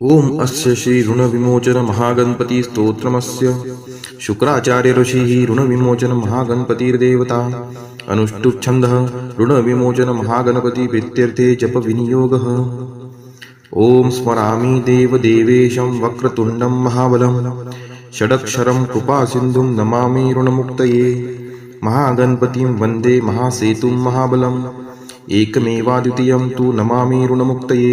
ओम अस्य श्री ऋण विमोचन महागणपति स्तोत्रमस्य शुक्राचार्य ऋषिः ऋण विमोचन महागणपतिर्देवता अनुष्टुप् छन्दः ऋण विमोचन महागणपति प्रीत्यर्थे जप विनियोगः। ओम स्मरामि देव देवेशं वक्रतुण्डं महाबलं षडक्षरं कृपासिन्धुं नमामि ऋणमुक्तये महागणपतिं वन्दे महासेतुं महाबलम् एकमेवाद्वितीयं तु नमामि ऋणमुक्तये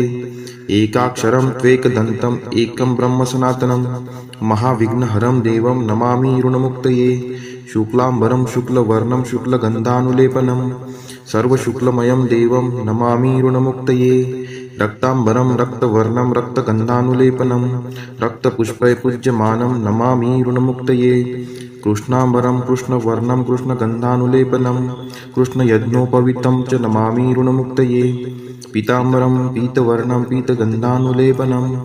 एकाक्षरं त्वेकदन्तम् एकं ब्रह्म सनातनं महाविघ्नहरं देवं नमामि ऋणमुक्तये शुक्लांबरं शुक्लवर्णं शुक्लगन्धानुलेपनं सर्वशुक्लमयं देवं नमामि ऋणमुक्तये रक्तांबरं रक्तवर्णं रक्तगन्धानुलेपनं रक्तपुष्पैपूज्यमानं नमामि ऋणमुक्तये कृष्णांबरं कृष्णवर्णं कृष्णगन्धानुलेपनं कृष्णयज्ञोपवीतं च नमामि ऋणमुक्तये पीतांबरं पीतवर्णं पीतगन्धानुलेपनं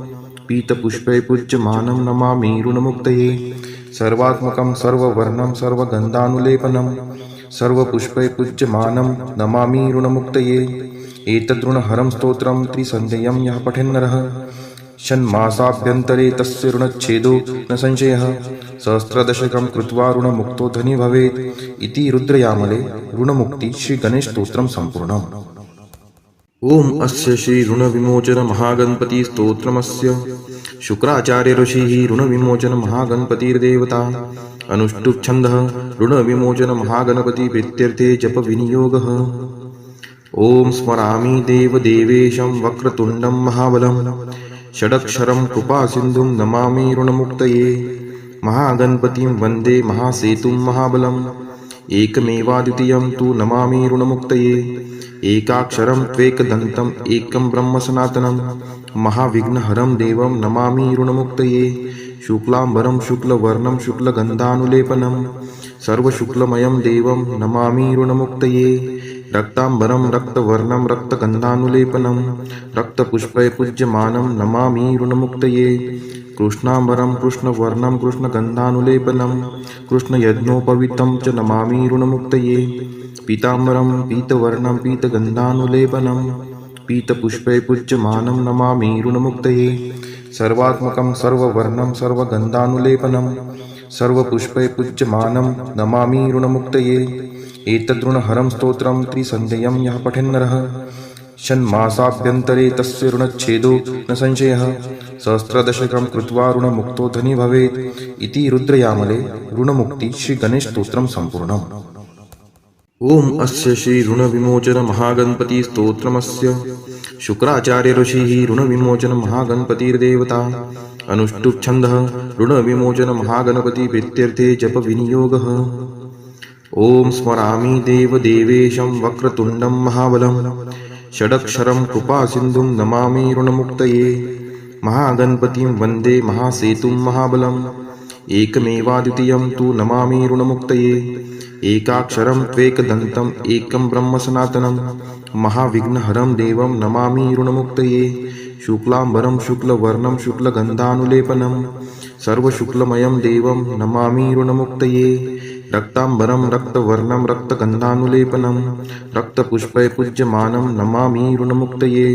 पीतपुष्पैपूज्यमानं नमामि ऋणमुक्तये सर्वात्मकं सर्ववर्णं सर्वगन्धानुलेपनं सर्वपुष्पैपूज्यमानं नमामि ऋणमुक्तये एतद्ऋणहरं स्तोत्रं त्रिसन्ध्यं यः पठेन्नरः षण्मासाभ्यन्तरे तस्य ऋणच्छेदो न संशयः सहस्रदशकं कृत्वा ऋणमुक्तो धनी भवेत् इति रुद्रयामले ऋणमुक्ति श्रीगणेशस्तोत्रं सम्पूर्णम्। ओम अस्य श्री ऋण विमोचन महागणपति स्तोत्रमस्य शुक्राचार्य ऋषिः ऋण विमोचन महागणपतिर्देवता अनुष्टुप् छन्दः ऋण विमोचन महागणपति प्रीत्यर्थे जप विनियोगः। ओम स्मरामि देव देवेशं वक्रतुण्डं महाबलं षडक्षरं कृपासिन्धुं नमामि ऋणमुक्तये महागणपतिं वन्दे महासेतुं महाबलम् एकमेवाद्वितीयं तु नमामि ऋणमुक्तये एकाक्षरं त्वेकदन्तम् एकं ब्रह्म सनातनं महाविघ्नहरं देवं नमामि ऋणमुक्तये शुक्लांबरं शुक्लवर्णं शुक्लगन्धानुलेपनं सर्वशुक्लमयं देवं नमामि ऋणमुक्तये रक्तांबरं रक्तवर्णं रक्तगन्धानुलेपनं रक्तपुष्पैपूज्यमानं नमामि ऋणमुक्तये कृष्णांबरं कृष्णवर्णं कृष्णगन्धानुलेपनं कृष्णयज्ञोपवीतं च नमामि ऋणमुक्तये पीतांबरं पीतवर्णं पीतगन्धानुलेपनं पीतपुष्पैपूज्यमानं नमामि ऋणमुक्तये सर्वात्मकं सर्ववर्णं सर्वगन्धानुलेपनं सर्वपुष्पैपूज्यमानं नमामि ऋणमुक्तये एतद्ऋणहरं स्तोत्रं त्रिसन्ध्यं यः पठेन्नरः षण्मासाभ्यन्तरे तस्य ऋणच्छेदो न संशयः सहस्रदशकं कृत्वा ऋणमुक्तो धनी भवेत् इति रुद्रयामले ऋणमुक्ति श्रीगणेशस्तोत्रं सम्पूर्णम्। ओम अस्य श्री ऋण विमोचन महागणपति स्तोत्रमस्य शुक्राचार्य ऋषिः ऋण विमोचन महागणपतिर्देवता अनुष्टुप् छन्दः ऋण विमोचन महागणपति प्रीत्यर्थे जप विनियोगः। ओम स्मरामि देव देवेशं वक्रतुण्डं महाबलं षडक्षरं कृपासिन्धुं नमामि ऋणमुक्तये महागणपतिं वन्दे महासेतुं महाबलम् एकमेवाद्वितीयं तु नमामि ऋणमुक्तये एकाक्षरं त्वेकदन्तम् एकं ब्रह्म सनातनं महाविघ्नहरं देवं नमामि ऋणमुक्तये शुक्लांबरं शुक्लवर्णं शुक्लगन्धानुलेपनं सर्वशुक्लमयं देवं नमामि ऋणमुक्तये रक्तांबरं रक्तवर्णं रक्तगन्धानुलेपनं रक्तपुष्पैपूज्यमानं नमामि ऋणमुक्तये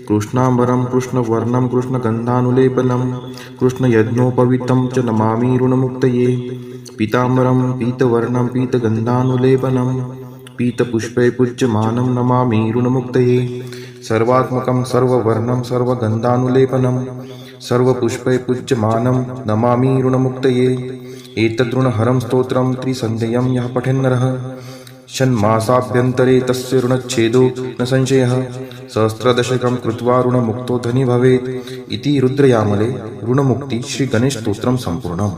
कृष्णांबरं कृष्णवर्णं कृष्णगन्धानुलेपनं कृष्णयज्ञोपवीतं च नमामि ऋणमुक्तये पीतांबरं पीतवर्णं पीतगन्धानुलेपनं पीतपुष्पैपूज्यमानं नमामि ऋणमुक्तये सर्वात्मकं सर्ववर्णं सर्वगन्धानुलेपनं सर्वपुष्पैपूज्यमानं नमामि ऋणमुक्तये एतद्ऋणहरं स्तोत्रं त्रिसन्ध्यं यः पठेन्नरः षण्मासाभ्यन्तरे तस्य ऋणच्छेदो न संशयः सहस्रदशकं कृत्वा ऋणमुक्तो धनी भवेत् इति रुद्रयामले ऋणमुक्ति श्रीगणेशस्तोत्रं सम्पूर्णम्।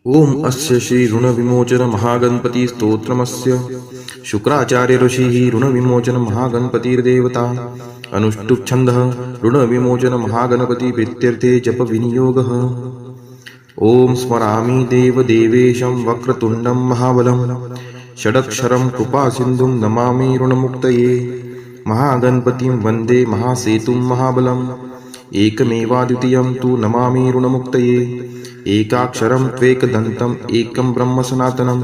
ओम अस्य श्री ऋण विमोचन महागणपति स्तोत्रमस्य शुक्राचार्य ऋषिः ऋण विमोचन महागणपतिर्देवता अनुष्टुप् छन्दः ऋण विमोचन महागणपति प्रीत्यर्थे जप विनियोगः। ओम स्मरामि देव देवेशं वक्रतुण्डं महाबलं षडक्षरं कृपासिन्धुं नमामि ऋणमुक्तये महागणपतिं वन्दे महासेतुं महाबलम् एकमेवाद्वितीयं तु नमामि ऋणमुक्तये एकाक्षरं त्वेकदन्तम् एकं ब्रह्म सनातनं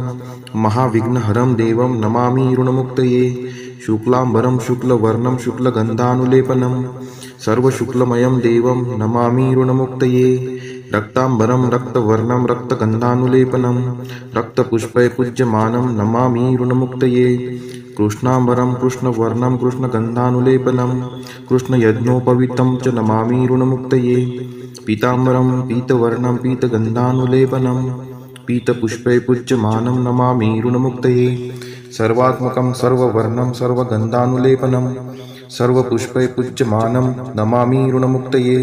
महाविघ्नहरं देवं नमामि ऋणमुक्तये शुक्लांबरं शुक्लवर्णं शुक्लगन्धानुलेपनं सर्वशुक्लमयं देवं नमामि ऋणमुक्तये रक्ताम्बरं रक्तवर्णं रक्तगन्धानुलेपनं रक्तपुष्पै पूज्यमानं नमामि ऋणमुक्तये कृष्णाम्बरं कृष्णवर्णं कृष्णगन्धानुलेपनं कृष्णयज्ञोपवीतं च नमामि ऋणमुक्तये पीताम्बरं पीतवर्णं पीतगन्धानुलेपनं पीतपुष्पै पूज्यमानं नमामि ऋणमुक्तये सर्वात्मकं सर्ववर्णं सर्वगन्धानुलेपनं सर्वपुष्पै पूज्यमानं नमामि ऋणमुक्तये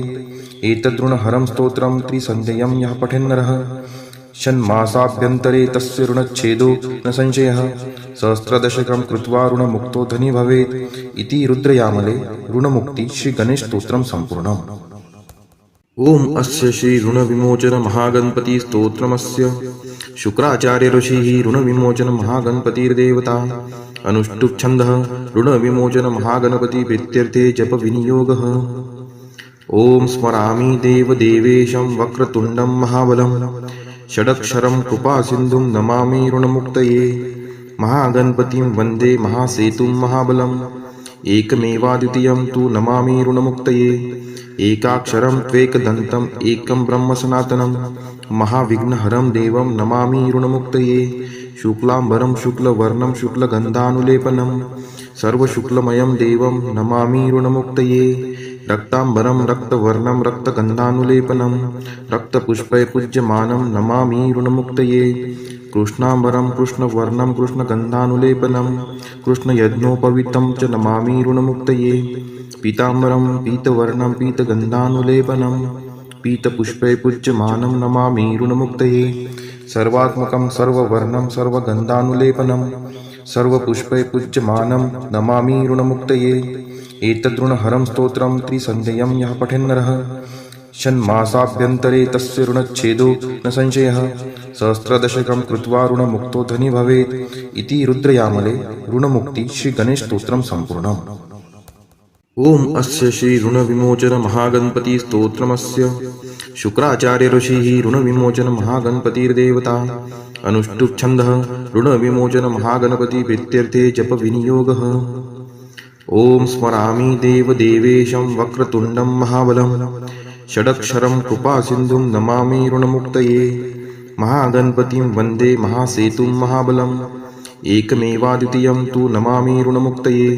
एतद्ऋणहरं स्तोत्रं त्रिसन्ध्यं यः पठेन्नरः षण्मासाभ्यन्तरे तस्य ऋणच्छेदो न संशयः सहस्रदशकं कृत्वा ऋणमुक्तो धनी भवेत् इति रुद्रयामले ऋणमुक्ति श्रीगणेशस्तोत्रं सम्पूर्णम्। ओम अस्य श्री ऋणविमोचन महागणपति स्तोत्रमस्य शुक्राचार्य ऋषिः ऋणविमोचन महागणपतिर्देवता अनुष्टुप् छन्दः ऋणविमोचन महागणपति प्रीत्यर्थे जप विनियोगः। ओम स्मरामि देवदेवेशं वक्रतुण्डं महाबलं षडक्षरं कृपासिन्धुं नमामि ऋणमुक्तये महागणपतिं वन्दे महासेतुं महाबलम् एकमेवाद्वितीयं तु नमामि ऋणमुक्तये एकाक्षरं त्वेकदन्तम् एकं ब्रह्म सनातनं महाविघ्नहरं देवं नमामि ऋणमुक्तये शुक्लाम्बरं शुक्लवर्णं शुक्लगन्धानुलेपनं सर्वशुक्लमयं देवं नमामि ऋणमुक्तये रक्ताम्बरं रक्तवर्णं रक्तगन्धानुलेपनं रक्तपुष्पै पूज्यमानं नमामि ऋणमुक्तये कृष्णाम्बरं कृष्णवर्णं कृष्णगन्धानुलेपनं कृष्णयज्ञोपवीतं च नमामि ऋणमुक्तये पीताम्बरं पीतवर्णं पीतगन्धानुलेपनं पीतपुष्पै पूज्यमानं नमामि ऋणमुक्तये सर्वात्मकं सर्ववर्णं सर्वगन्धानुलेपनं सर्वपुष्पै पूज्यमानं नमामि ऋणमुक्तये एतद्ऋणहरं स्तोत्रं त्रिसन्ध्यं यः पठेन्नरः षण्मासाभ्यन्तरे तस्य ऋणच्छेदो न संशयः सहस्रदशकं कृत्वा ऋणमुक्तो धनी भवेत् इति रुद्रयामले ऋणमुक्ति श्रीगणेशस्तोत्रं सम्पूर्णम्। ओम अस्य श्री ऋणविमोचन महागणपति स्तोत्रमस्य शुक्राचार्य ऋषिः ऋणविमोचन महागणपतिर्देवता अनुष्टुप् छन्दः ऋणविमोचन महागणपति प्रीत्यर्थे जप विनियोगः। ओम स्मरामि देवदेवेशं वक्रतुण्डं महाबलं षडक्षरं कृपासिन्धुं नमामि ऋणमुक्तये महागणपतिं वन्दे महासेतुं महाबलम् एकमेवाद्वितीयं तु नमामि ऋणमुक्तये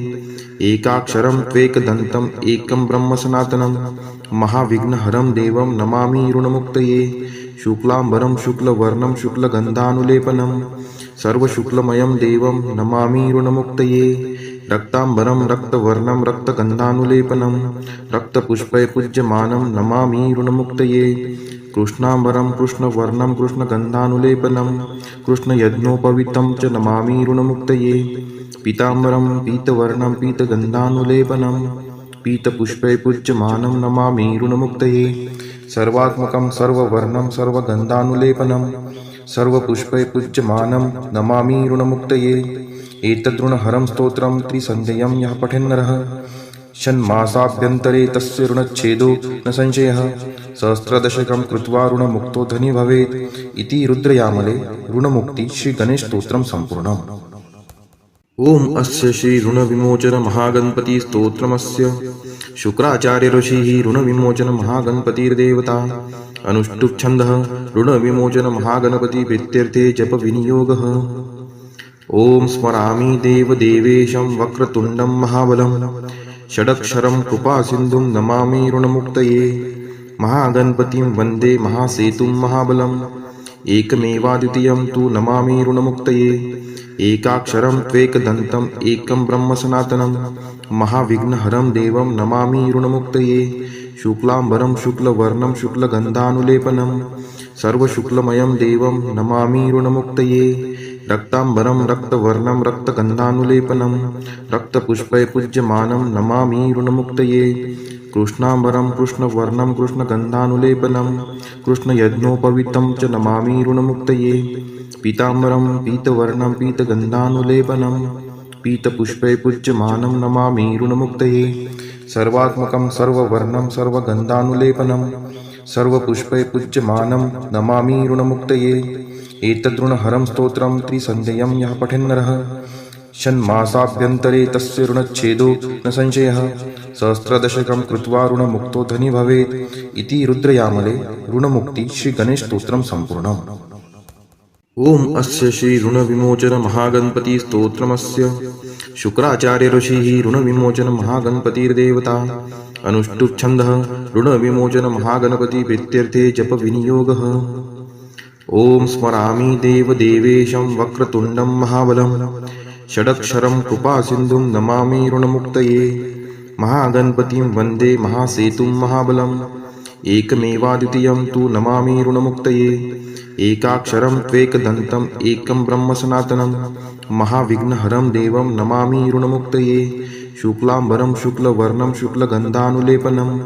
एकाक्षरं त्वेकदन्तम् एकं ब्रह्म सनातनं महाविघ्नहरं देवं नमामि ऋणमुक्तये शुक्लाम्बरं शुक्लवर्णं शुक्लगन्धानुलेपनं सर्वशुक्लमयं देवं नमामि ऋणमुक्तये रक्ताम्बरं रक्तवर्णं रक्तगन्धानुलेपनं रक्तपुष्पै पूज्यमानं नमामि ऋणमुक्तये कृष्णाम्बरं कृष्णवर्णं कृष्णगन्धानुलेपनं कृष्णयज्ञोपवीतं च नमामि ऋणमुक्तये पीताम्बरं पीतवर्णं पीतगन्धानुलेपनं पीतपुष्पै पूज्यमानं नमामि ऋणमुक्तये सर्वात्मकं सर्ववर्णं सर्वगन्धानुलेपनं सर्वपुष्पै पूज्यमानं नमामि ऋणमुक्तये एतद्ऋणहरं स्तोत्रं त्रिसन्ध्यं यः पठेन्नरः षण्मासाभ्यन्तरे तस्य ऋणच्छेदो न संशयः सहस्रदशकं कृत्वा ऋणमुक्तो धनी भवेत् इति रुद्रयामले ऋणमुक्ति श्रीगणेशस्तोत्रं सम्पूर्णम्। ओम अस्य श्री ऋणविमोचन महागणपति स्तोत्रमस्य शुक्राचार्य ऋषिः ऋणविमोचन महागणपतिर्देवता अनुष्टुप् छन्दः ऋणविमोचन महागणपति प्रीत्यर्थे जप विनियोगः। ओम स्मरामि देवदेवेशं वक्रतुण्डं महाबलं षडक्षरं कृपासिन्धुं नमामि ऋणमुक्तये महागणपतिं वन्दे महासेतुं महाबलम् एकमेवाद्वितीयं तु नमामि ऋणमुक्तये एकाक्षरं त्वेकदन्तम् एकं ब्रह्म सनातनं महाविघ्नहरं देवं नमामि ऋणमुक्तये शुक्लाम्बरं शुक्लवर्णं शुक्लगन्धानुलेपनं सर्वशुक्लमयं देवं नमामि ऋणमुक्तये रक्ताम्बरं रक्तवर्णं रक्तगन्धानुलेपनं रक्तपुष्पै पूज्यमानं नमामि ऋणमुक्तये कृष्णाम्बरं कृष्णवर्णं कृष्णगन्धानुलेपनं कृष्णयज्ञोपवीतं च नमामि ऋणमुक्तये पीताम्बरं पीतवर्णं पीतगन्धानुलेपनं पीतपुष्पै पूज्यमानं नमामि ऋणमुक्तये सर्वात्मकं सर्ववर्णं सर्वगन्धानुलेपनं सर्वपुष्पै पूज्यमानं नमामि ऋणमुक्तये एतद्ऋणहरं स्तोत्रं त्रिसन्ध्यं यः पठेन्नरः षण्मासाभ्यन्तरे तस्य ऋणच्छेदो न संशयः। सहस्रदशकं कृत्वा ऋणमुक्तो धनी भवेत् इति रुद्रयामले ऋणमुक्ति श्रीगणेशस्तोत्रं सम्पूर्णम्। ओम अस्य श्री ऋणविमोचन महागणपति स्तोत्रमस्य शुक्राचार्य ऋषिः ऋणविमोचन महागणपतिर्देवता अनुष्टुप् छन्दः ऋणविमोचन महागणपति प्रीत्यर्थे जप विनियोगः। ओम स्मरामि देवदेवेशं वक्रतुण्डं महाबलं षडक्षरं कृपासिन्धुं नमामि ऋणमुक्तये। महागणपतिं वन्दे महासेतुं महाबलम् एकमेवाद्वितीयं तु नमामि ऋणमुक्तये। एकाक्षरं त्वेकदन्तम् एकं ब्रह्म सनातनं महाविघ्नहरं देवं नमामि ऋणमुक्तये। शुक्लाम्बरं शुक्लवर्णं शुक्लगन्धानुलेपनं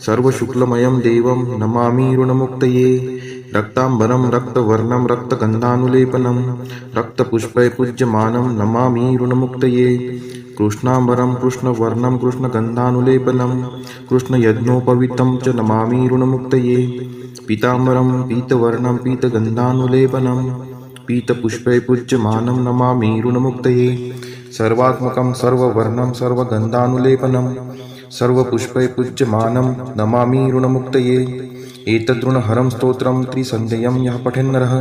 सर्वशुक्लमयं देवं नमामि ऋणमुक्तये। रक्ताम्बरं रक्तवर्णं रक्तगन्धानुलेपनं रक्तपुष्पैपूज्यमानं नमामि ऋणमुक्तये। कृष्णाम्बरं कृष्णवर्णं कृष्णगन्धानुलेपनं कृष्णयज्ञोपवीतं च नमामि ऋणमुक्तये। पीताम्बरं पीतवर्णं पीतगन्धानुलेपनं पीतपुष्पैपूज्यमानं नमामि ऋणमुक्तये। सर्वात्मकं सर्ववर्णं सर्वगन्धानुलेपनं सर्वपुष्पैपूज्यमानं नमामि ऋणमुक्तये। एतद्ऋणहरं स्तोत्रं त्रिसन्ध्यं यः पठेन्नरः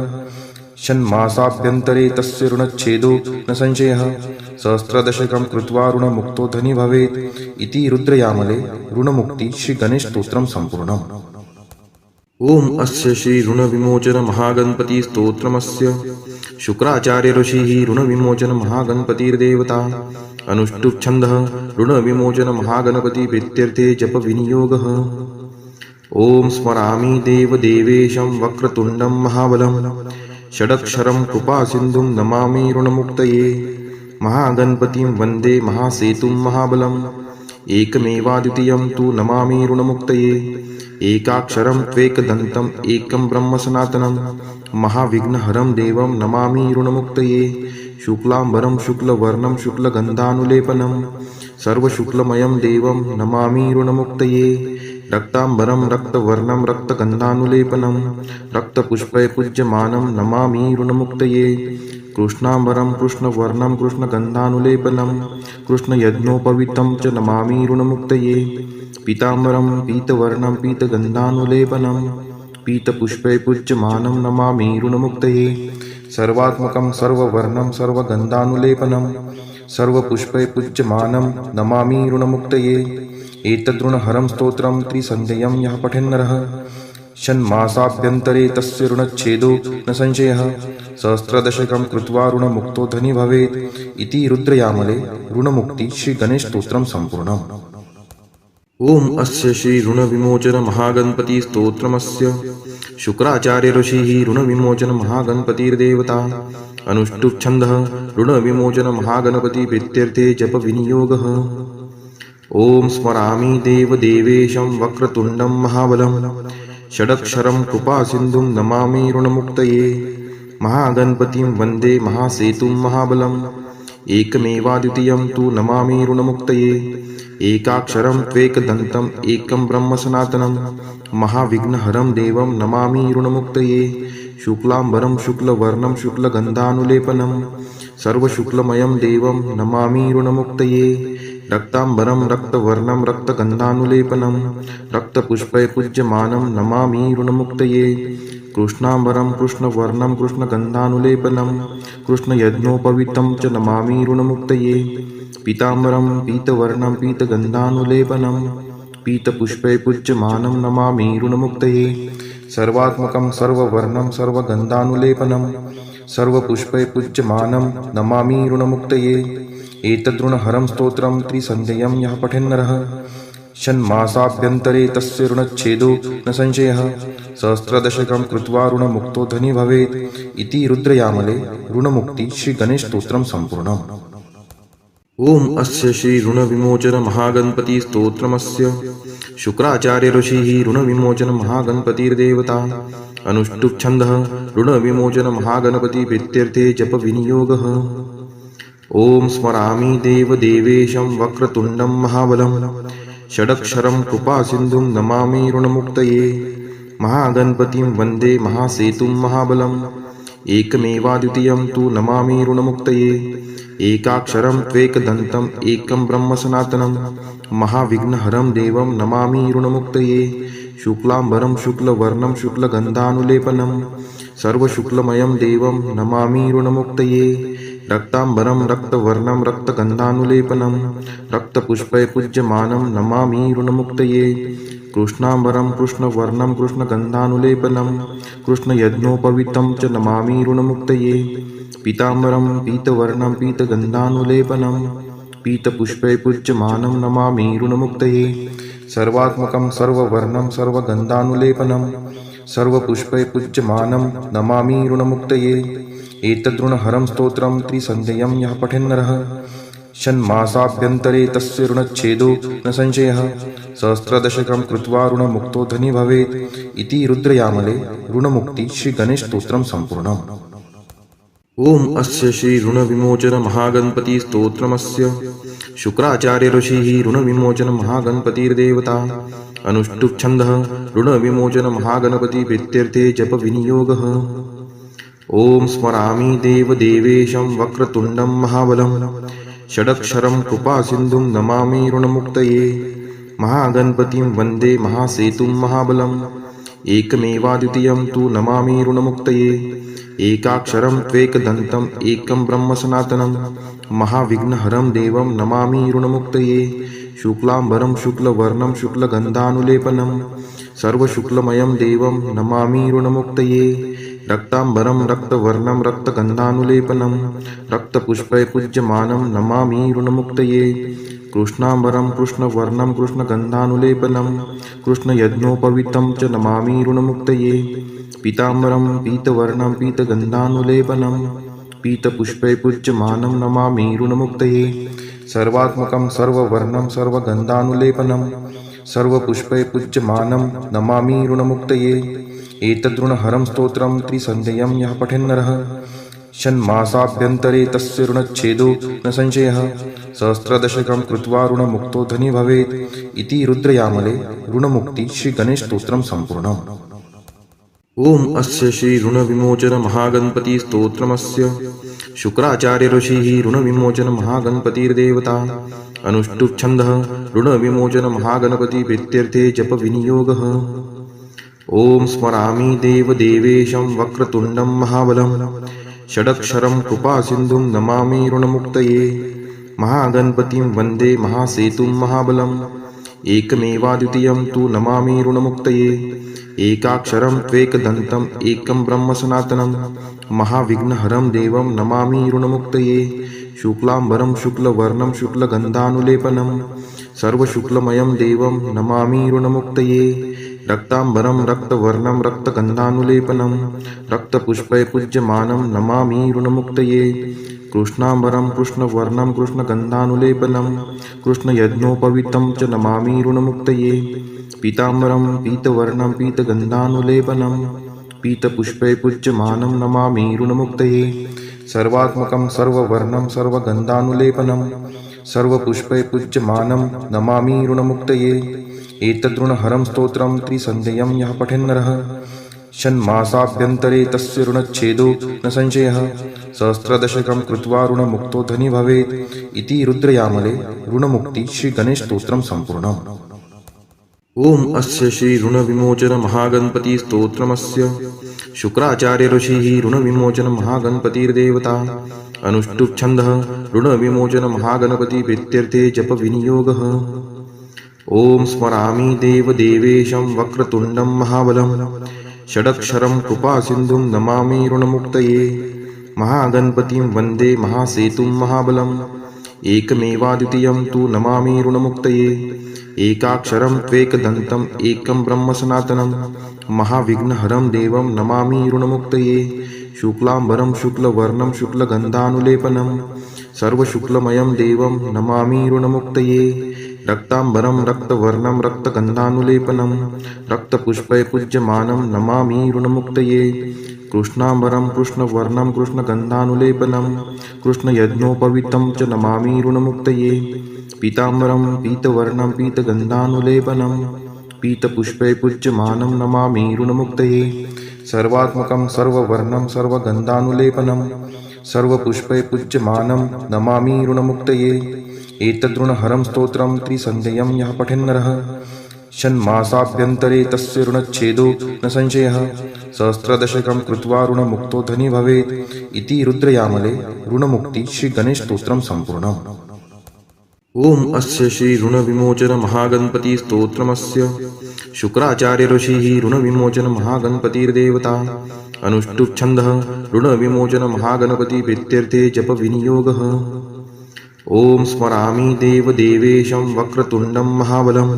षण्मासाभ्यन्तरे तस्य ऋणच्छेदो न संशयः। सहस्रदशकं कृत्वा ऋणमुक्तो धनी भवेत् इति रुद्रयामले ऋणमुक्ति श्रीगणेशस्तोत्रं सम्पूर्णम्। ओम अस्य श्री ऋणविमोचन महागणपति स्तोत्रमस्य शुक्राचार्य ऋषिः ऋणविमोचन महागणपतिर्देवता अनुष्टुप् छन्दः ऋणविमोचन महागणपति प्रीत्यर्थे जप विनियोगः। ओम स्मरामि देवदेवेशं वक्रतुण्डं महाबलं षडक्षरं कृपासिन्धुं नमामि ऋणमुक्तये। महागणपतिं वन्दे महासेतुं महाबलम् एकमेवाद्वितीयं तु नमामि ऋणमुक्तये। एकाक्षरं त्वेकदन्तम् एकं ब्रह्म सनातनं महाविघ्नहरं देवं नमामि ऋणमुक्तये। शुक्लाम्बरं शुक्लवर्णं शुक्लगन्धानुलेपनं सर्वशुक्लमयं देवं नमामि ऋणमुक्तये। रक्ताम्बरं रक्तवर्णं रक्तगन्धानुलेपनं रक्तपुष्पैपूज्यमानं नमामि ऋणमुक्तये। कृष्णाम्बरं कृष्णवर्णं कृष्णगन्धानुलेपनं कृष्णयज्ञोपवीतं च नमामि ऋणमुक्तये। पीताम्बरं पीतवर्णं पीतगन्धानुलेपनं पीतपुष्पैपूज्यमानं नमामि ऋणमुक्तये। सर्वात्मकं सर्ववर्णं सर्वगन्धानुलेपनं सर्वपुष्पैपूज्यमानं नमामि ऋणमुक्तये। एतद्ऋणहरं स्तोत्रं त्रिसन्ध्यं यः पठेन्नरः षण्मासाभ्यन्तरे तस्य ऋणच्छेदो न संशयः। सहस्रदशकं कृत्वा ऋणमुक्तो धनी भवेत् इति रुद्रयामले ऋणमुक्ति श्रीगणेशस्तोत्रं सम्पूर्णम्। ओम अस्य श्री ऋणविमोचन महागणपति स्तोत्रमस्य शुक्राचार्य ऋषिः ऋणविमोचन महागणपतिर्देवता अनुष्टुप् छन्दः ऋणविमोचन महागणपति प्रीत्यर्थे जप विनियोगः। ओम स्मरामि देवदेवेशं वक्रतुण्डं महाबलं षडक्षरं कृपासिन्धुं नमामि ऋणमुक्तये। महागणपतिं वन्दे महासेतुं महाबलम् एकमेवाद्वितीयं तु नमामि ऋणमुक्तये। एकाक्षरं त्वेकदन्तम् एकं ब्रह्म सनातनं महाविघ्नहरं देवं नमामि ऋणमुक्तये। शुक्लाम्बरं शुक्लवर्णं शुक्लगन्धानुलेपनं सर्वशुक्लमयं देवं नमामि ऋणमुक्तये। रक्ताम्बरं रक्तवर्णं रक्तगन्धानुलेपनं रक्तपुष्पैपूज्यमानं नमामि ऋणमुक्तये। कृष्णाम्बरं कृष्णवर्णं कृष्णगन्धानुलेपनं कृष्णयज्ञोपवीतं च नमामि ऋणमुक्तये। पीताम्बरं पीतवर्णं पीतगन्धानुलेपनं पीतपुष्पैपूज्यमानं नमामि ऋणमुक्तये। सर्वात्मकं सर्ववर्णं सर्वगन्धानुलेपनं सर्वपुष्पैपूज्यमानं नमामि ऋणमुक्तये। एतद्ऋणहरं स्तोत्रं त्रिसन्ध्यं यः पठेन्नरः षण्मासाभ्यन्तरे तस्य ऋणच्छेदो न संशयः। सहस्रदशकं कृत्वा ऋणमुक्तो धनी भवेत् इति रुद्रयामले ऋणमुक्ति श्रीगणेशस्तोत्रं सम्पूर्णम्। ओम अस्य श्री ऋणविमोचन महागणपति स्तोत्रमस्य शुक्राचार्य ऋषिः ऋणविमोचन महागणपतिर्देवता अनुष्टुप् छन्दः ऋणविमोचन महागणपति प्रीत्यर्थे जप विनियोगः। ओम स्मरामि देवदेवेशं वक्रतुण्डं महाबलं षडक्षरं कृपासिन्धुं नमामि ऋणमुक्तये। महागणपतिं वन्दे महासेतुं महाबलम् एकमेवाद्वितीयं तु नमामि ऋणमुक्तये। एकाक्षरं त्वेकदन्तम् एकं ब्रह्म सनातनं महाविघ्नहरं देवं नमामि ऋणमुक्तये शुक्लाम्बरं शुक्लवर्णं शुक्लगन्धानुलेपनं सर्वशुक्लमयं देवं नमामि ऋणमुक्तये रक्ताम्बरं रक्तवर्णं रक्तगन्धानुलेपनं रक्तपुष्पैपूज्यमानं नमामि ऋणमुक्तये कृष्णाम्बरं कृष्णवर्णं कृष्णगन्धानुलेपनं कृष्णयज्ञोपवीतं च नमामि ऋणमुक्तये पीताम्बरं पीतवर्णं पीतगन्धानुलेपनं पीतपुष्पैपूज्यमानं नमामि ऋणमुक्तये सर्वात्मकं सर्ववर्णं सर्वगन्धानुलेपनं सर्वपुष्पैपूज्यमानं नमामि ऋणमुक्तये एतद्ऋणहरं स्तोत्रं त्रिसन्ध्यं यः पठेन्नरः षण्मासाभ्यन्तरे तस्य ऋणच्छेदो न संशयः सहस्रदशकं कृत्वा ऋणमुक्तो धनी भवेत् इति रुद्रयामले ऋणमुक्ति श्रीगणेशस्तोत्रं सम्पूर्णम्। ओम अस्य श्री ऋणविमोचन महागणपति स्तोत्रमस्य शुक्राचार्य ऋषिः ऋणविमोचन महागणपतिर्देवता अनुष्टुप् छन्दः ऋणविमोचन महागणपति प्रीत्यर्थे जप विनियोगः। ओम स्मरामि देवदेवेशं वक्रतुण्डं महाबलं षडक्षरं कृपासिन्धुं नमामि ऋणमुक्तये महागणपतिं वन्दे महासेतुं महाबलम् एकमेवाद्वितीयं तु नमामि ऋणमुक्तये एकाक्षरं त्वेकदन्तम् एकं ब्रह्म सनातनं महाविघ्नहरं देवं नमामि ऋणमुक्तये शुक्लाम्बरं शुक्लवर्णं शुक्लगन्धानुलेपनं सर्वशुक्लमयं देवं नमामि ऋणमुक्तये रक्ताम्बरं रक्तवर्णं रक्तगन्धानुलेपनं रक्तपुष्पैपूज्यमानं नमामि ऋणमुक्तये कृष्णाम्बरं कृष्णवर्णं कृष्णगन्धानुलेपनं कृष्णयज्ञोपवीतं च नमामि ऋणमुक्तये पीताम्बरं पीतवर्णं पीतगन्धानुलेपनं पीतपुष्पैपूज्यमानं नमामि ऋणमुक्तये सर्वात्मकं सर्ववर्णं सर्वगन्धानुलेपनं सर्वपुष्पैपूज्यमानं नमामि ऋणमुक्तये एतद्ऋणहरं स्तोत्रं त्रिसन्ध्यं यः पठेन्नरः षण्मासाभ्यन्तरे तस्य ऋणच्छेदो न संशयः सहस्रदशकं कृत्वा ऋणमुक्तो धनी भवेत् इति रुद्रयामले ऋणमुक्ति श्रीगणेशस्तोत्रं सम्पूर्णम्। ओम अस्य श्री ऋणविमोचन महागणपति स्तोत्रमस्य शुक्राचार्य ऋषिः ऋणविमोचन महागणपतिर्देवता अनुष्टुप् छन्दः ऋणविमोचन महागणपति प्रीत्यर्थे जप विनियोगः। ओम स्मरामि देवदेवेशं वक्रतुण्डं महाबलं षडक्षरं कृपासिन्धुं नमामि ऋणमुक्तये महागणपतिं वन्दे महासेतुं महाबलम् एकमेवाद्वितीयं तु नमामि ऋणमुक्तये एकाक्षरं त्वेकदन्तम् एकं ब्रह्म सनातनं महाविघ्नहरं देवं नमामि ऋणमुक्तये शुक्लाम्बरं शुक्लवर्णं शुक्लगन्धानुलेपनं सर्वशुक्लमयं देवं नमामि ऋणमुक्तये रक्ताम्बरं रक्तवर्णं रक्तगन्धानुलेपनं रक्तपुष्पैपूज्यमानं नमामि ऋणमुक्तये कृष्णाम्बरं कृष्णवर्णं कृष्णगन्धानुलेपनं कृष्णयज्ञोपवीतं च नमामि ऋणमुक्तये पीताम्बरं पीतवर्णं पीतगन्धानुलेपनं पीतपुष्पैपूज्यमानं नमामि ऋणमुक्तये सर्वात्मकं सर्ववर्णं सर्वगन्धानुलेपनं सर्वपुष्पैपूज्यमानं नमामि ऋणमुक्तये एतद्ऋणहरं स्तोत्रं त्रिसन्ध्यं यः पठेन्नरः षण्मासाभ्यन्तरे तस्य ऋणच्छेदो न संशयः सहस्रदशकं कृत्वा ऋणमुक्तो धनी भवेत् इति रुद्रयामले ऋणमुक्ति श्रीगणेशस्तोत्रं सम्पूर्णम्। ओम अस्य श्री ऋणविमोचन महागणपति स्तोत्रमस्य शुक्राचार्य ऋषिः ऋणविमोचन महागणपतिर्देवता अनुष्टुप् छन्दः ऋणविमोचन महागणपति प्रीत्यर्थे जप विनियोगः। ओम स्मरामि देवदेवेशं वक्रतुण्डं महाबलं षडक्षरं कृपासिन्धुं नमामि ऋणमुक्तये महागणपतिं वन्दे महासेतुं महाबलम् एकमेवाद्वितीयं तु नमामि ऋणमुक्तये एकाक्षरं त्वेकदन्तम् एकं ब्रह्म सनातनं महाविघ्नहरं देवं नमामि ऋणमुक्तये शुक्लाम्बरं शुक्लवर्णं शुक्लगन्धानुलेपनं सर्वशुक्लमयं देवं नमामि ऋणमुक्तये रक्ताम्बरं रक्तवर्णं रक्तगन्धानुलेपनं रक्तपुष्पैपूज्यमानं नमामि ऋणमुक्तये कृष्णाम्बरं कृष्णवर्णं कृष्णगन्धानुलेपनं कृष्णयज्ञोपवीतं च नमामि ऋणमुक्तये पीताम्बरं पीतवर्णं पीतगन्धानुलेपनं पीतपुष्पैपूज्यमानं नमामि ऋणमुक्तये सर्वात्मकं सर्ववर्णं सर्वगन्धानुलेपनं सर्वपुष्पै पूज्यमानं नमामि ऋणमुक्तये एतद्ऋणहरं स्तोत्रं त्रिसन्ध्यं यः पठेन्नरः षण्मासाभ्यन्तरे तस्य ऋणच्छेदो न संशयः सहस्रदशकं कृत्वा ऋणमुक्तो धनी भवेत् इति रुद्रयामले ऋणमुक्ति श्रीगणेशस्तोत्रं सम्पूर्णम्। ओम अस्य श्री ऋणविमोचन महागणपति स्तोत्रमस्य शुक्राचार्य ऋषिः ऋणविमोचन महागणपतिर्देवता अनुष्टुप् छन्दः ऋणविमोचन महागणपति प्रीत्यर्थे जप विनियोगः। ओम स्मरामि देवदेवेशं वक्रतुण्डं महाबलं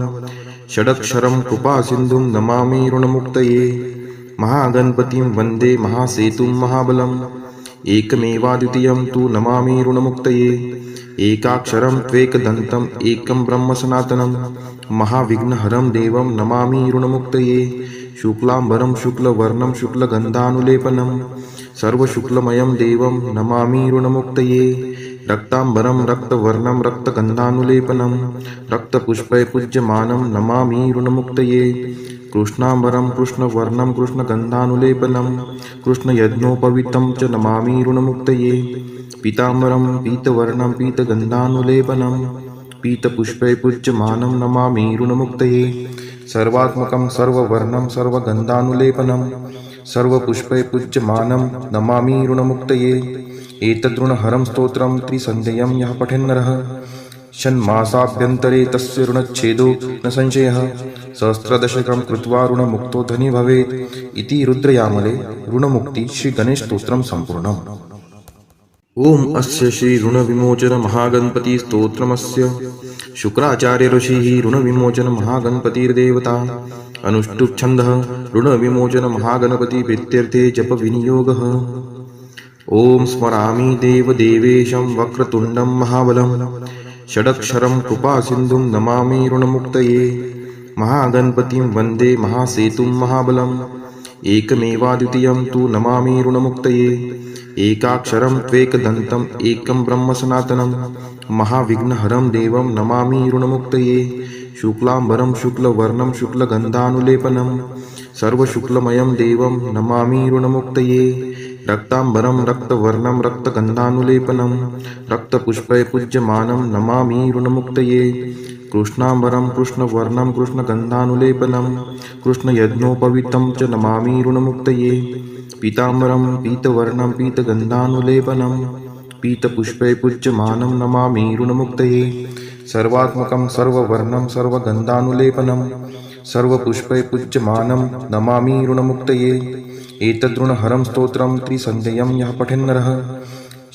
षडक्षरं कृपासिन्धुं नमामि ऋणमुक्तये महागणपतिं वन्दे महासेतुं महाबलम् एकमेवाद्वितीयं तु नमामि ऋणमुक्तये एकाक्षरं त्वेकदन्तम् एकं ब्रह्म सनातनं महाविघ्नहरं देवं नमामि ऋणमुक्तये शुक्लाम्बरं शुक्लवर्णं शुक्लगन्धानुलेपनं सर्वशुक्लमयं देवं नमामि ऋणमुक्तये रक्ताम्बरं रक्तवर्णं रक्तगन्धानुलेपनं रक्तपुष्पै पूज्यमानं नमामि ऋणमुक्तये कृष्णाम्बरं कृष्णवर्णं कृष्णगन्धानुलेपनं कृष्णयज्ञोपवीतं च नमामि ऋणमुक्तये पीताम्बरं पीतवर्णं पीतगन्धानुलेपनं पीतपुष्पै पूज्यमानं नमामि ऋणमुक्तये सर्वात्मकं सर्ववर्णं सर्वगन्धानुलेपनं सर्वपुष्पै पूज्यमानं नमामि ऋणमुक्तये एतद्ऋणहरं स्तोत्रं त्रिसन्ध्यं यः पठेन्नरः षण्मासाभ्यन्तरे तस्य ऋणच्छेदो न संशयः सहस्रदशकं कृत्वा ऋणमुक्तो धनी भवेत् इति रुद्रयामले ऋणमुक्ति श्रीगणेशस्तोत्रं सम्पूर्णम्। ओम अस्य श्री ऋणविमोचन महागणपति स्तोत्रमस्य शुक्राचार्य ऋषिः ऋणविमोचन महागणपतिर्देवता अनुष्टुप् छन्दः ऋणविमोचन महागणपति प्रीत्यर्थे जप विनियोगः। ओम स्मरामि देवदेवेशं वक्रतुण्डं महाबलं षडक्षरं कृपासिन्धुं नमामि ऋणमुक्तये महागणपतिं वन्दे महासेतुं महाबलम् एकमेवाद्वितीयं तु नमामि ऋणमुक्तये एकाक्षरं त्वेकदन्तम् एकं ब्रह्म सनातनं महाविघ्नहरं देवं नमामि ऋणमुक्तये शुक्लाम्बरं शुक्लवर्णं शुक्लगन्धानुलेपनं सर्वशुक्लमयं देवं नमामि ऋणमुक्तये रक्ताम्बरं रक्तवर्णं रक्तगन्धानुलेपनं रक्तपुष्पै पूज्यमानं नमामि ऋणमुक्तये कृष्णाम्बरं कृष्णवर्णं कृष्णगन्धानुलेपनं कृष्णयज्ञोपवीतं च नमामि ऋणमुक्तये पीताम्बरं पीतवर्णं पीतगन्धानुलेपनं पीतपुष्पै पूज्यमानं नमामि ऋणमुक्तये सर्वात्मकं सर्ववर्णं सर्वगन्धानुलेपनं सर्वपुष्पै पूज्यमानं नमामि ऋणमुक्तये एतद्ऋणहरं स्तोत्रं त्रिसन्ध्यं यः पठेन्नरः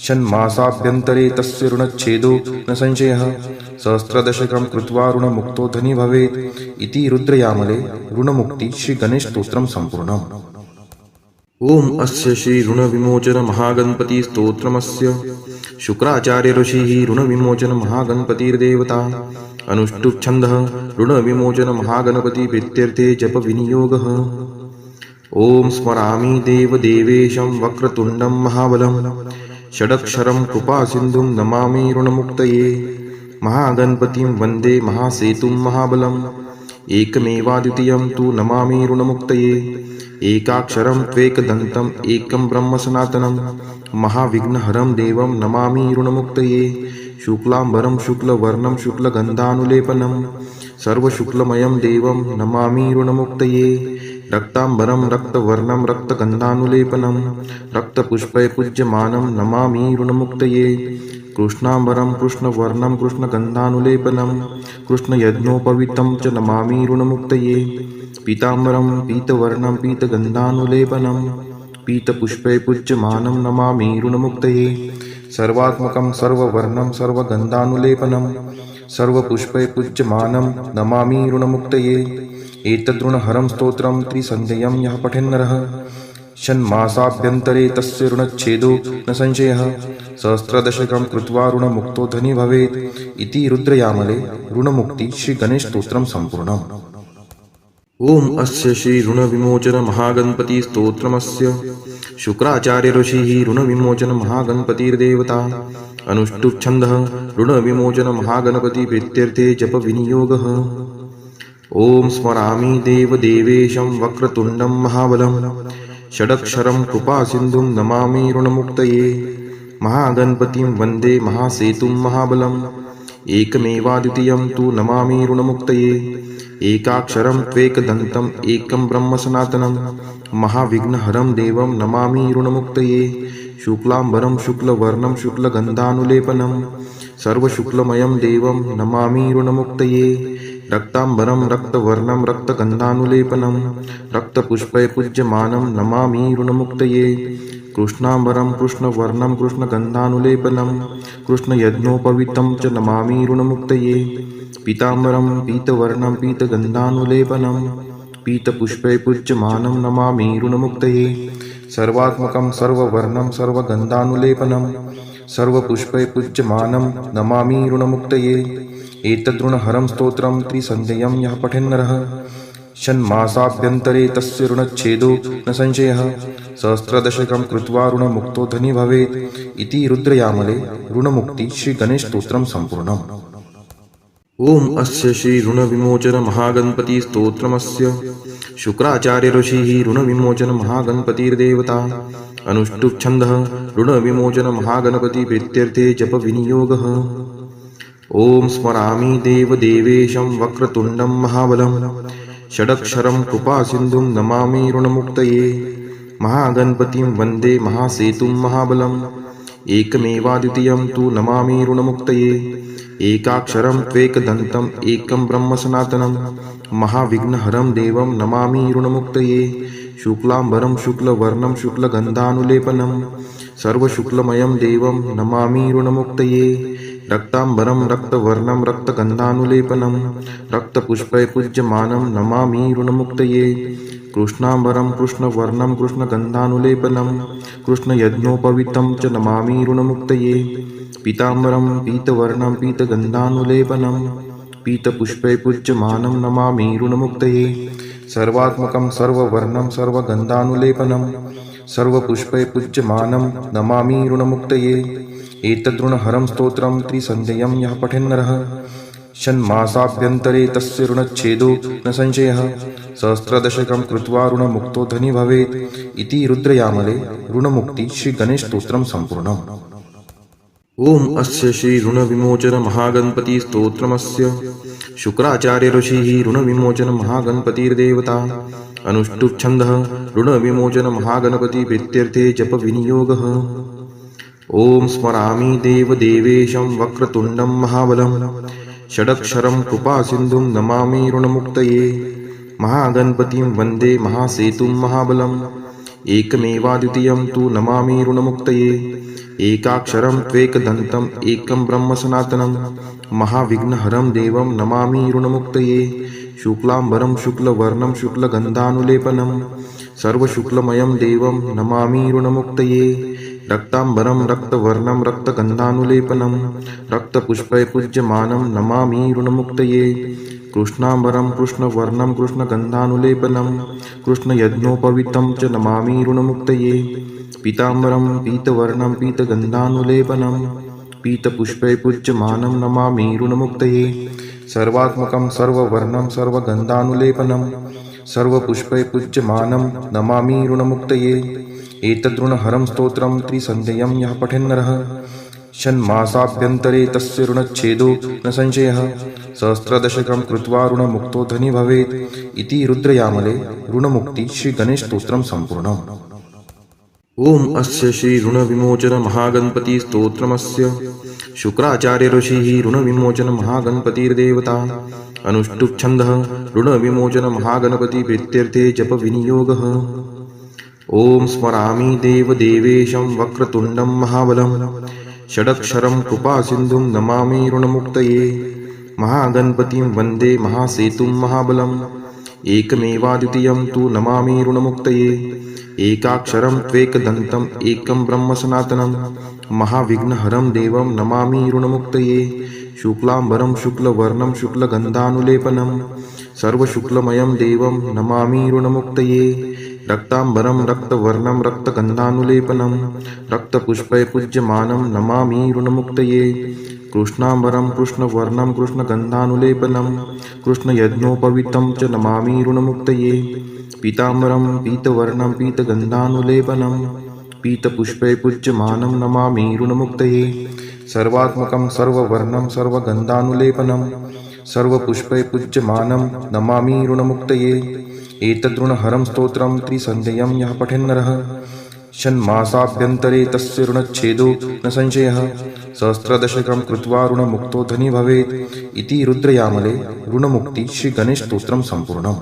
षण्मासाभ्यन्तरे तस्य ऋणच्छेदो न संशयः सहस्रदशकं कृत्वा ऋणमुक्तो धनी भवेत् इति रुद्रयामले ऋणमुक्ति श्रीगणेशस्तोत्रं सम्पूर्णम्। ओम अस्य श्री ऋणविमोचन महागणपति स्तोत्रमस्य शुक्राचार्य ऋषिः ऋणविमोचन महागणपतिर्देवता अनुष्टुप् छन्दः ऋणविमोचन महागणपति प्रीत्यर्थे जप विनियोगः। ओम स्मरामि देवदेवेशं वक्रतुण्डं महाबलं षडक्षरं कृपासिन्धुं नमामि ऋणमुक्तये महागणपतिं वन्दे महासेतुं महाबलम् एकमेवाद्वितीयं तु नमामि ऋणमुक्तये एकाक्षरं त्वेकदन्तम् एकं ब्रह्म सनातनं महाविघ्नहरं देवं नमामि ऋणमुक्तये शुक्लाम्बरं शुक्लवर्णं शुक्लगन्धानुलेपनं सर्वशुक्लमयं देवं नमामि ऋणमुक्तये रक्ताम्बरं रक्तवर्णं रक्तगन्धानुलेपनं रक्तपुष्पै पूज्यमानं नमामि ऋणमुक्तये कृष्णाम्बरं कृष्णवर्णं कृष्णगन्धानुलेपनं कृष्णयज्ञोपवीतं च नमामि ऋणमुक्तये पीताम्बरं पीतवर्णं पीतगन्धानुलेपनं पीतपुष्पै पूज्यमानं नमामि ऋणमुक्तये सर्वात्मकं सर्ववर्णं सर्वगन्धानुलेपनं सर्वपुष्पै पूज्यमानं नमामि ऋणमुक्तये एतद्ऋणहरं स्तोत्रं त्रिसन्ध्यं यः पठेन्नरः षण्मासाभ्यन्तरे तस्य ऋणच्छेदो न संशयः सहस्रदशकं कृत्वा ऋणमुक्तो धनी भवेत् इति रुद्रयामले ऋणमुक्ति श्रीगणेशस्तोत्रं सम्पूर्णम्। ओम अस्य श्री ऋणविमोचन महागणपति स्तोत्रमस्य शुक्राचार्य ऋषिः ऋणविमोचन महागणपतिर्देवता अनुष्टुप् छन्दः ऋणविमोचन महागणपति प्रीत्यर्थे जप विनियोगः। ओम स्मरामि देवदेवेशं वक्रतुण्डं महाबलं षडक्षरं कृपासिन्धुं नमामि ऋणमुक्तये महागणपतिं वन्दे महासेतुं महाबलम् एकमेवाद्वितीयं तु नमामि ऋणमुक्तये एकाक्षरं त्वेकदन्तम् एकं ब्रह्म सनातनं महाविघ्नहरं देवं नमामि ऋणमुक्तये शुक्लाम्बरं शुक्लवर्णं शुक्लगन्धानुलेपनं सर्वशुक्लमयं देवं नमामि ऋणमुक्तये रक्ताम्बरं रक्तवर्णं रक्तगन्धानुलेपनं रक्तपुष्पै पूज्यमानं नमामि ऋणमुक्तये कृष्णाम्बरं कृष्णवर्णं कृष्णगन्धानुलेपनं कृष्णयज्ञोपवीतं च नमामि ऋणमुक्तये पीताम्बरं पीतवर्णं पीतगन्धानुलेपनं पीतपुष्पै पूज्यमानं नमामि ऋणमुक्तये सर्वात्मकं सर्ववर्णं सर्वगन्धानुलेपनं सर्वपुष्पै पूज्यमानं नमामि ऋणमुक्तये एतद्ऋणहरं स्तोत्रं त्रिसन्ध्यं यः पठेन्नरः षण्मासाभ्यन्तरे तस्य ऋणच्छेदो न संशयः सहस्रदशकं कृत्वा ऋणमुक्तो धनी भवेत् इति रुद्रयामले ऋणमुक्ति श्रीगणेशस्तोत्रं सम्पूर्णम्। ओम अस्य श्री ऋणविमोचन महागणपति स्तोत्रमस्य शुक्राचार्य ऋषिः ऋणविमोचन महागणपतिर्देवता अनुष्टुप् छन्दः ऋणविमोचन महागणपति प्रीत्यर्थे जप विनियोगः। ओम स्मरामि देवदेवेशं वक्रतुण्डं महाबलं षडक्षरं कृपासिन्धुं नमामि ऋणमुक्तये महागणपतिं वन्दे महासेतुं महाबलम् एकमेवाद्वितीयं तु नमामि ऋणमुक्तये एकाक्षरं त्वेकदन्तम् एकं ब्रह्म सनातनं महाविघ्नहरं देवं नमामि ऋणमुक्तये शुक्लाम्बरं शुक्लवर्णं शुक्लगन्धानुलेपनं सर्वशुक्लमयं देवं नमामि ऋणमुक्तये रक्ताम्बरं रक्तवर्णं रक्तगन्धानुलेपनं रक्तपुष्पै पूज्यमानं नमामि ऋणमुक्तये कृष्णाम्बरं कृष्णवर्णं कृष्णगन्धानुलेपनं कृष्णयज्ञोपवीतं च नमामि ऋणमुक्तये पीताम्बरं पीतवर्णं पीतगन्धानुलेपनं पीतपुष्पै पूज्यमानं नमामि ऋणमुक्तये सर्वात्मकं सर्ववर्णं सर्वगन्धानुलेपनं सर्वपुष्पै पूज्यमानं नमामि ऋणमुक्तये एतद्ऋणहरं स्तोत्रं त्रिसन्ध्यं यः पठेन्नरः षण्मासाभ्यन्तरे तस्य ऋणच्छेदो न संशयः सहस्रदशकं कृत्वा ऋणमुक्तो धनी भवेत् इति रुद्रयामले ऋणमुक्ति श्रीगणेशस्तोत्रं सम्पूर्णम्। ओम अस्य श्री ऋणविमोचन महागणपति स्तोत्रमस्य शुक्राचार्य ऋषिः ऋणविमोचन महागणपतिर्देवता अनुष्टुप् छन्दः ऋणविमोचन महागणपति प्रीत्यर्थे जप विनियोगः। ओम स्मरामि देवदेवेशं वक्रतुण्डं महाबलं षडक्षरं कृपासिन्धुं नमामि ऋणमुक्तये महागणपतिं वन्दे महासेतुं महाबलम् एकमेवाद्वितीयं तु नमामि ऋणमुक्तये एकाक्षरं त्वेकदन्तम् एकं ब्रह्म सनातनं महाविघ्नहरं देवं नमामि ऋणमुक्तये शुक्लाम्बरं शुक्लवर्णं शुक्लगन्धानुलेपनं सर्वशुक्लमयं देवं नमामि ऋणमुक्तये रक्ताम्बरं रक्तवर्णं रक्तगन्धानुलेपनं रक्तपुष्पै पूज्यमानं नमामि ऋणमुक्तये कृष्णाम्बरं कृष्णवर्णं कृष्णगन्धानुलेपनं कृष्णयज्ञोपवीतं च नमामि ऋणमुक्तये पीताम्बरं पीतवर्णं पीतगन्धानुलेपनं पीतपुष्पै पूज्यमानं नमामि ऋणमुक्तये सर्वात्मकं सर्ववर्णं सर्वगन्धानुलेपनं सर्वपुष्पै पूज्यमानं नमामि ऋणमुक्तये एतद्ऋणहरं स्तोत्रं त्रिसन्ध्यं यः पठेन्नरः षण्मासाभ्यन्तरे तस्य ऋणच्छेदो न संशयः सहस्रदशकं कृत्वा ऋणमुक्तो धनी भवेत् इति रुद्रयामले ऋणमुक्ति श्रीगणेशस्तोत्रं सम्पूर्णम्। ओम अस्य श्री ऋणविमोचन महागणपति स्तोत्रमस्य शुक्राचार्य ऋषिः ऋणविमोचन महागणपतिर्देवता अनुष्टुप् छन्दः ऋणविमोचन महागणपति प्रीत्यर्थे जप विनियोगः। ओम स्मरामि देवदेवेशं वक्रतुण्डं महाबलं षडक्षरं कृपासिन्धुं नमामि ऋणमुक्तये महागणपतिं वन्दे महासेतुं महाबलम् एकमेवाद्वितीयं तु नमामि ऋणमुक्तये एकाक्षरं त्वेकदन्तम् एकं ब्रह्म सनातनं महाविघ्नहरं देवं नमामि ऋणमुक्तये शुक्लाम्बरं शुक्लवर्णं शुक्लगन्धानुलेपनं सर्वशुक्लमयं देवं नमामि ऋणमुक्तये रक्ताम्बरं रक्तवर्णं रक्तगन्धानुलेपनं रक्तपुष्पै पूज्यमानं नमामि ऋणमुक्तये कृष्णाम्बरं कृष्णवर्णं कृष्णगन्धानुलेपनं कृष्णयज्ञोपवीतं च नमामि ऋणमुक्तये पीताम्बरं पीतवर्णं पीतगन्धानुलेपनं पीतपुष्पै पूज्यमानं नमामि ऋणमुक्तये सर्वात्मकं सर्ववर्णं सर्वगन्धानुलेपनं सर्वपुष्पै पूज्यमानं नमामि ऋणमुक्तये एतदृणहरं स्तोत्रं त्रिसन्ध्यं यः पठेन्नरः षण्मासाभ्यन्तरे तस्य ऋणच्छेदो न संशयः सहस्रदशकं कृत्वा ऋणमुक्तो धनी भवेत् इति रुद्रयामले ऋणमुक्ति श्रीगणेशस्तोत्रं सम्पूर्णम्।